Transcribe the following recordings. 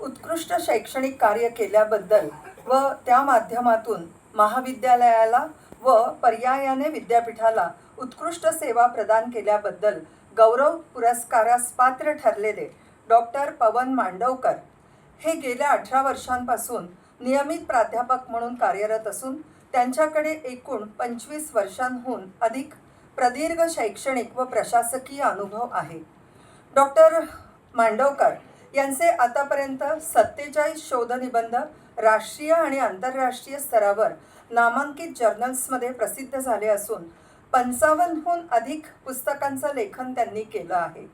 उत्कृष्ट शैक्षणिक कार्य केल्याबद्दल व त्या माध्यमातून महाविद्यालयाला व पर्यायाने विद्यापीठाला उत्कृष्ट सेवा प्रदान केल्याबद्दल गौरव पुरस्कारास पात्र ठरलेले डॉक्टर पवन मांडवकर हे गेल्या 18 वर्षांपासून नियमित प्राध्यापक म्हणून कार्यरत असून त्यांच्याकडे एकूण 25 वर्षांहून अधिक प्रदीर्घ शैक्षणिक व प्रशासकीय अनुभव आहे. डॉक्टर मांडवकर यांचे आतापर्यंत 47 शोधनिबंध राष्ट्रीय आणि आंतरराष्ट्रीय स्तरावर नामांकित जर्नल्समध्ये प्रसिद्ध झाले असून 55हून अधिक पुस्तकांचं लेखन त्यांनी केलं आहे.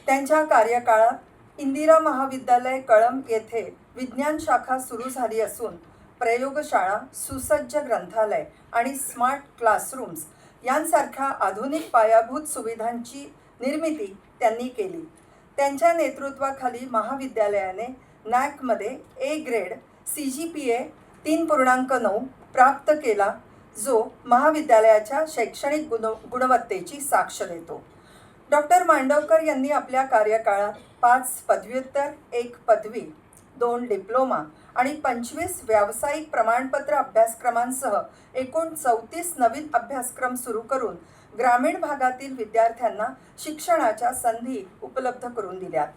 त्यांच्या कार्यकाळात इंदिरा महाविद्यालय कळंब येथे विज्ञान शाखा सुरू झाली असून प्रयोगशाळा, सुसज्ज ग्रंथालय आणि स्मार्ट क्लासरूम्स यांसारख्या आधुनिक पायाभूत सुविधांची निर्मिती त्यांनी केली. त्यांच्या नेतृत्वाखाली महाविद्यालयाने नॅकमध्ये ए ग्रेड CGPA 3.9 प्राप्त केला, जो महाविद्यालयाच्या शैक्षणिक गुणवत्तेची साक्ष देतो. डॉक्टर मांडवकर यांनी आपल्या कार्यकाळात 5 पदव्युत्तर, 1 पदवी, 2 डिप्लोमा आणि 25 व्यावसायिक प्रमाणपत्र अभ्यासक्रमांसह एकूण 34 नवीन अभ्यासक्रम सुरू करून ग्रामीण भागातील विद्यार्थ्यांना शिक्षणाच्या संधी उपलब्ध करून दिल्यात.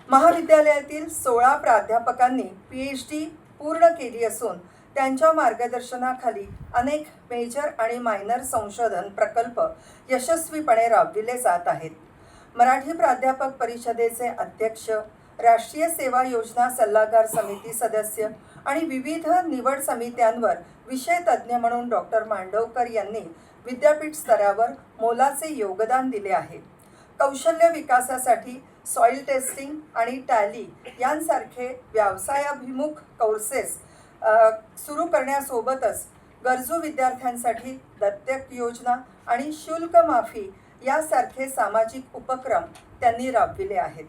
महाविद्यालयातील 16 प्राध्यापकांनी PhD पूर्ण केली असून त्यांच्या मार्गदर्शनाखाली अनेक मेजर आणि मायनर संशोधन प्रकल्प यशस्वीपणे राबविले जात आहेत. मराठी प्राध्यापक परिषदेचे अध्यक्ष, राष्ट्रीय सेवा योजना सल्लागार समिती सदस्य आणि विविध निवड समित्यांवर विषय तज्ज्ञ म्हणून डॉक्टर मांडवकर यांनी विद्यापीठ स्तरावर मोलाचे योगदान दिले आहे. कौशल्य विकासासाठी सॉइल टेस्टिंग आणि टॅली यांसारखे व्यवसायाभिमुख कोर्सेस सुरू करण्यासोबतच गरजू विद्यार्थ्यांसाठी दत्तक योजना आणि शुल्क माफी यासारखे सामाजिक उपक्रम त्यांनी राबविले आहेत.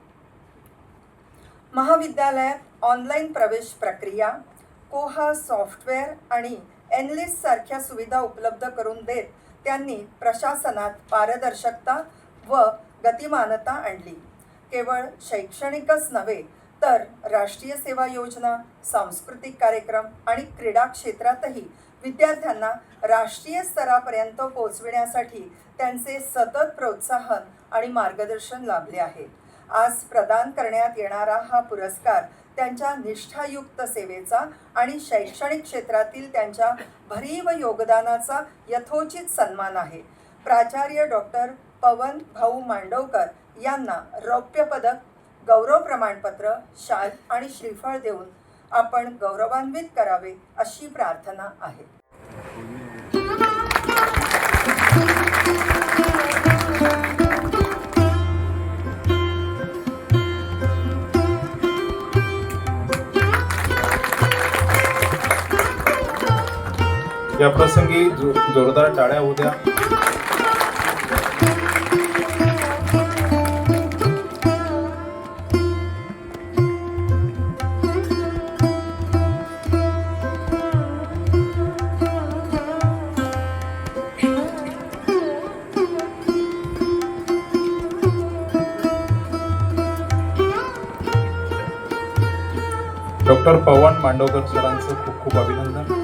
महाविद्यालयात ऑनलाईन प्रवेश प्रक्रिया, कोहा सॉफ्टवेअर आणि एनलिस्ट सारख्या सुविधा उपलब्ध करून देत त्यांनी प्रशासनात पारदर्शकता व गतिमानता आणली. केवळ शैक्षणिकच नव्हे तर राष्ट्रीय सेवा योजना, सांस्कृतिक कार्यक्रम आणि क्रीडा क्षेत्रातही विद्यार्थ्यांना राष्ट्रीय स्तरापर्यंत पोहोचविण्यासाठी त्यांचे सतत प्रोत्साहन आणि मार्गदर्शन लाभले आहे. आज प्रदान करण्यात येणारा हा पुरस्कार त्यांच्या निष्ठायुक्त सेवेचा आणि शैक्षणिक क्षेत्रातील त्यांच्या भरीव योगदानाचा यथोचित सन्मान आहे. प्राचार्य डॉक्टर पवन भाऊ मांडवकर यांना रौप्य पदक, गौरव प्रमाणपत्र, शाल आणि श्रीफळ देऊन आपण गौरवान्वित करावे अशी प्रार्थना आहे. या प्रसंगी जोरदार टाळ्या होऊ द्या. डॉक्टर पवन मांडवकर सरांचं खूप खूप अभिनंदन.